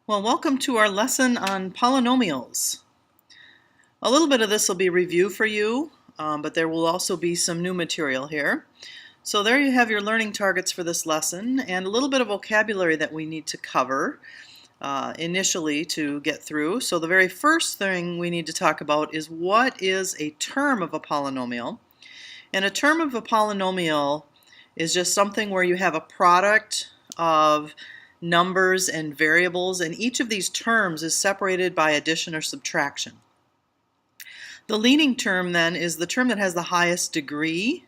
Well, welcome to our lesson on polynomials. A little bit of this will be review for you, but there will also be some new material here. So there you have your learning targets for this lesson and a little bit of vocabulary that we need to cover initially to get through. So the very first thing we need to talk about is what is a term of a polynomial. And a term of a polynomial is just something where you have a product of numbers and variables, and each of these terms is separated by addition or subtraction. The leading term then is the term that has the highest degree.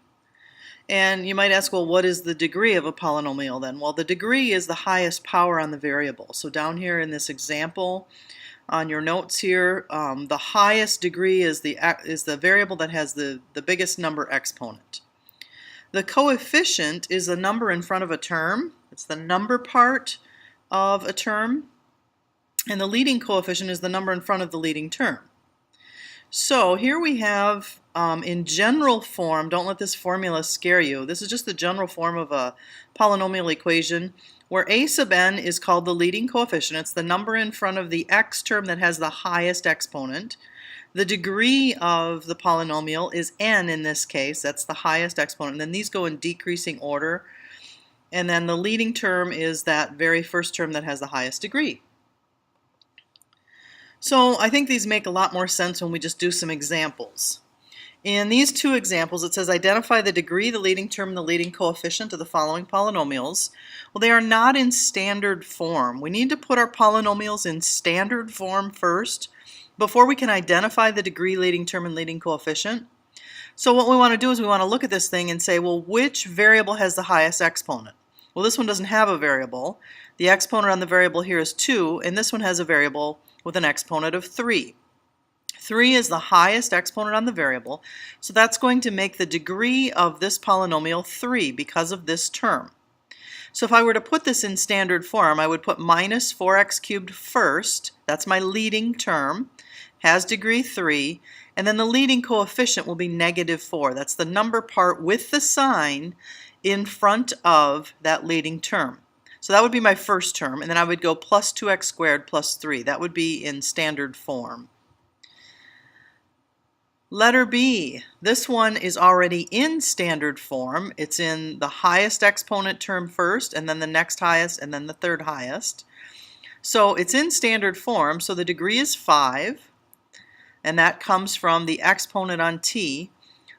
And you might ask, well, what is the degree of a polynomial then? Well, the degree is the highest power on the variable. So down here in this example on your notes here, the highest degree is the variable that has the biggest number exponent. The coefficient is the number in front of a term. It's the number part of a term. And the leading coefficient is the number in front of the leading term. So here we have, in general form, don't let this formula scare you. This is just the general form of a polynomial equation where a sub n is called the leading coefficient. It's the number in front of the x term that has the highest exponent. The degree of the polynomial is n in this case. That's the highest exponent. And then these go in decreasing order. And then the leading term is that very first term that has the highest degree. So I think these make a lot more sense when we just do some examples. In these two examples, it says identify the degree, the leading term, and the leading coefficient of the following polynomials. Well, they are not in standard form. We need to put our polynomials in standard form first before we can identify the degree, leading term, and leading coefficient. So what we want to do is we want to look at this thing and say, well, which variable has the highest exponent? Well, this one doesn't have a variable. The exponent on the variable here is 2, and this one has a variable with an exponent of 3. 3 is the highest exponent on the variable, so that's going to make the degree of this polynomial 3 because of this term. So if I were to put this in standard form, I would put minus 4x cubed first. That's my leading term, has degree 3, and then the leading coefficient will be negative 4. That's the number part with the sign in front of that leading term. So that would be my first term, and then I would go plus 2x squared plus 3. That would be in standard form. Letter B. This one is already in standard form. It's in the highest exponent term first, and then the next highest, and then the third highest. So it's in standard form, so the degree is 5, and that comes from the exponent on t.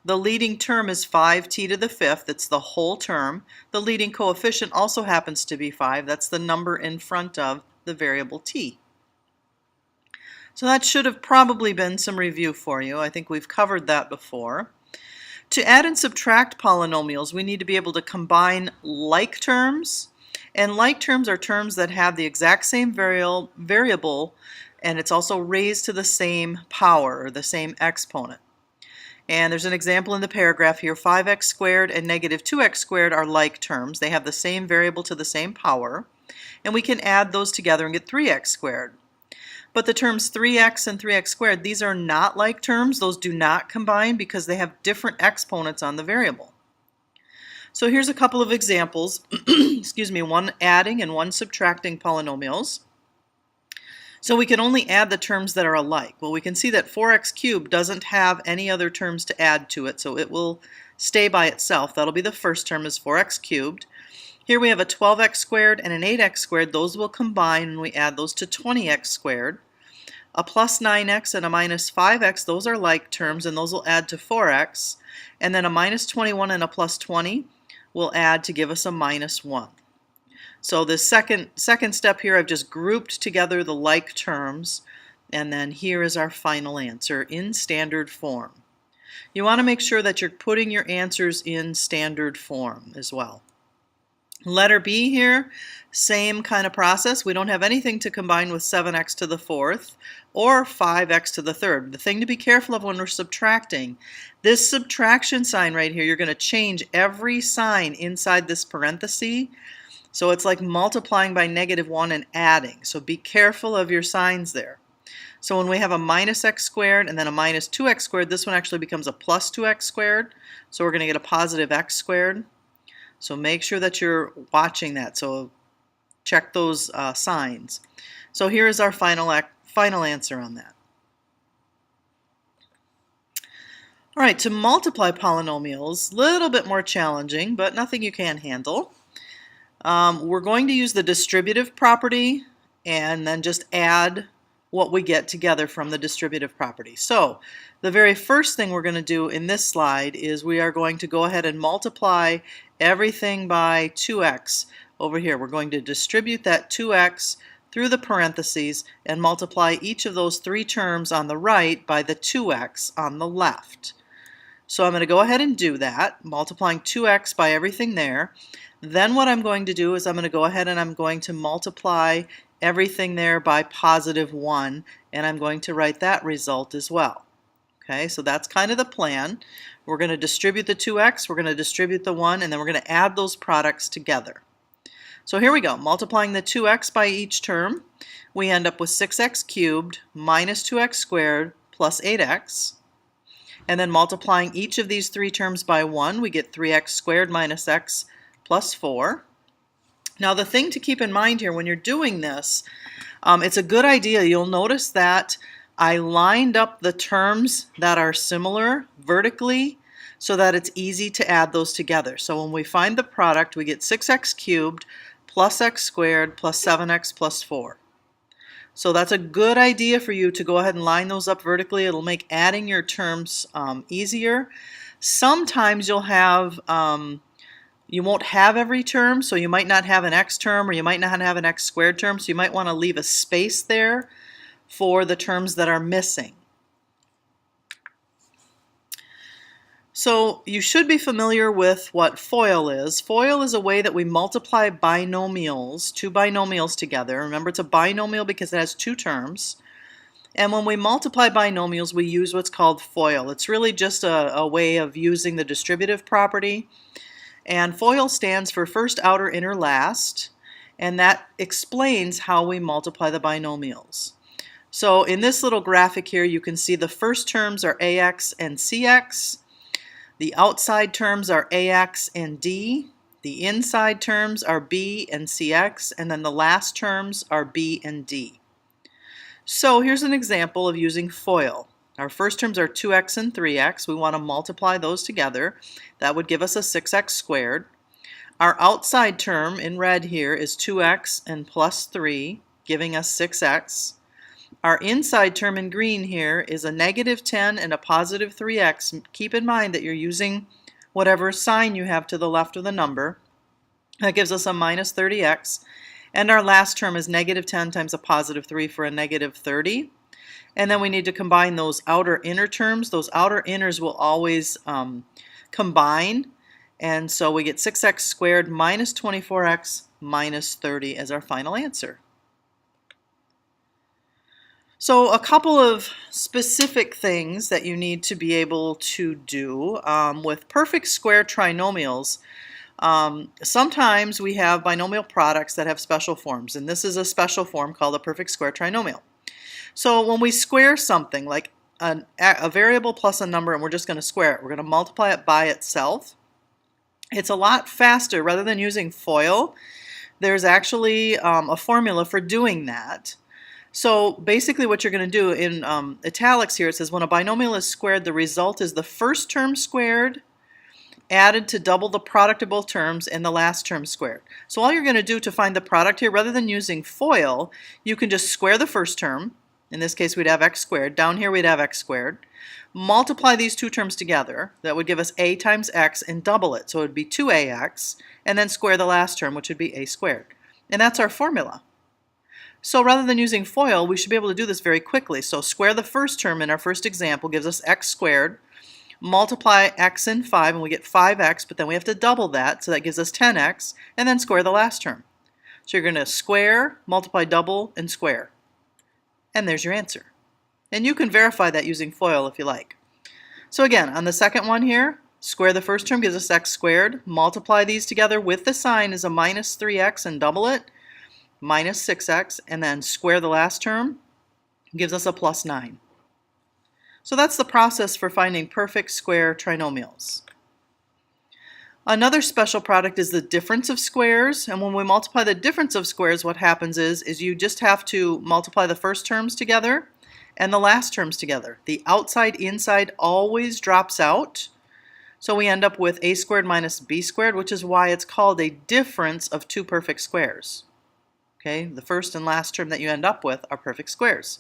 The leading term is 5t to the 5th. It's the whole term. The leading coefficient also happens to be 5. That's the number in front of the variable t. So that should have probably been some review for you. I think we've covered that before. To add and subtract polynomials, we need to be able to combine like terms. And like terms are terms that have the exact same variable, and it's also raised to the same power, or the same exponent. And there's an example in the paragraph here. 5x squared and negative 2x squared are like terms. They have the same variable to the same power. And we can add those together and get 3x squared. But the terms 3x and 3x squared, these are not like terms. Those do not combine because they have different exponents on the variable. So here's a couple of examples. Excuse me, one adding and one subtracting polynomials. So we can only add the terms that are alike. Well, we can see that 4x cubed doesn't have any other terms to add to it, so it will stay by itself. That'll be the first term is 4x cubed. Here we have a 12x squared and an 8x squared. Those will combine and we add those to 20x squared. A plus 9x and a minus 5x, those are like terms, and those will add to 4x. And then a minus 21 and a plus 20 will add to give us a minus 1. So the second step here, I've just grouped together the like terms, and then here is our final answer in standard form. You want to make sure that you're putting your answers in standard form as well. Letter B here, same kind of process. We don't have anything to combine with 7x to the 4th or 5x to the 3rd. The thing to be careful of when we're subtracting, this subtraction sign right here, you're going to change every sign inside this parenthesis. So it's like multiplying by negative 1 and adding. So be careful of your signs there. So when we have a minus x squared and then a minus 2x squared, this one actually becomes a plus 2x squared. So we're going to get a positive x squared. So make sure that you're watching that. So check those signs. So here is our final answer on that. All right, to multiply polynomials, a little bit more challenging, but nothing you can't handle. We're going to use the distributive property and then just add what we get together from the distributive property. So the very first thing we're going to do in this slide is we are going to go ahead and multiply everything by 2x over here. We're going to distribute that 2x through the parentheses and multiply each of those three terms on the right by the 2x on the left. So I'm going to go ahead and do that, multiplying 2x by everything there. Then what I'm going to do is I'm going to go ahead and I'm going to multiply everything there by positive 1, and I'm going to write that result as well. Okay, so that's kind of the plan. We're going to distribute the 2x, we're going to distribute the 1, and then we're going to add those products together. So here we go, multiplying the 2x by each term, we end up with 6x cubed minus 2x squared plus 8x. And then multiplying each of these three terms by 1, we get 3x squared minus x plus 4. Now the thing to keep in mind here when you're doing this, it's a good idea. You'll notice that I lined up the terms that are similar vertically so that it's easy to add those together. So when we find the product, we get 6x cubed plus x squared plus 7x plus 4. So that's a good idea for you to go ahead and line those up vertically. It'll make adding your terms easier. Sometimes you'll have, you won't have every term, so you might not have an x term or you might not have an x squared term, so you might want to leave a space there for the terms that are missing. So you should be familiar with what FOIL is. FOIL is a way that we multiply binomials, two binomials together. Remember, it's a binomial because it has two terms. And when we multiply binomials, we use what's called FOIL. It's really just a way of using the distributive property. And FOIL stands for first, outer, inner, last. And that explains how we multiply the binomials. So in this little graphic here, you can see the first terms are AX and CX. The outside terms are AX and D. The inside terms are B and CX. And then the last terms are B and D. So here's an example of using FOIL. Our first terms are 2x and 3x. We want to multiply those together. That would give us a 6x squared. Our outside term in red here is 2x and plus 3, giving us 6x. Our inside term in green here is a negative 10 and a positive 3x. Keep in mind that you're using whatever sign you have to the left of the number. That gives us a minus 30x. And our last term is negative 10 times a positive 3 for a negative 30. And then we need to combine those outer inner terms. Those outer inners will always combine. And so we get 6x squared minus 24x minus 30 as our final answer. So a couple of specific things that you need to be able to do with perfect square trinomials. Sometimes we have binomial products that have special forms, and this is a special form called a perfect square trinomial. So when we square something like a variable plus a number and we're just going to square it, we're going to multiply it by itself. It's a lot faster. Rather than using FOIL, there's actually a formula for doing that. So basically what you're going to do in italics here, it says when a binomial is squared, the result is the first term squared added to double the product of both terms and the last term squared. So all you're going to do to find the product here, rather than using FOIL, you can just square the first term. In this case we'd have x squared. Down here we'd have x squared. Multiply these two terms together. That would give us a times x and double it. So it would be 2ax, and then square the last term, which would be a squared. And that's our formula. So rather than using FOIL, we should be able to do this very quickly. So square the first term in our first example gives us x squared. Multiply x and 5 and we get 5x, but then we have to double that, so that gives us 10x, and then square the last term. So you're going to square, multiply, double, and square. And there's your answer. And you can verify that using FOIL if you like. So again, on the second one here, square the first term gives us x squared. Multiply these together with the sign is a minus 3x and double it. Minus 6x, and then square the last term, gives us a plus 9. So that's the process for finding perfect square trinomials. Another special product is the difference of squares, and when we multiply the difference of squares, what happens is you just have to multiply the first terms together and the last terms together. The outside inside always drops out, so we end up with a squared minus b squared, which is why it's called a difference of two perfect squares. Okay, the first and last term that you end up with are perfect squares.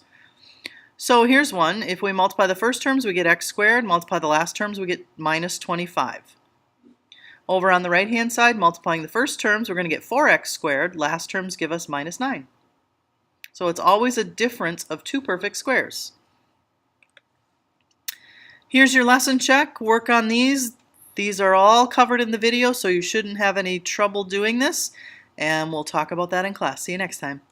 So here's one. If we multiply the first terms, we get x squared. Multiply the last terms, we get minus 25. Over on the right-hand side, multiplying the first terms, we're going to get 4x squared. Last terms give us minus 9. So it's always a difference of two perfect squares. Here's your lesson check. Work on these. These are all covered in the video, so you shouldn't have any trouble doing this. And we'll talk about that in class. See you next time.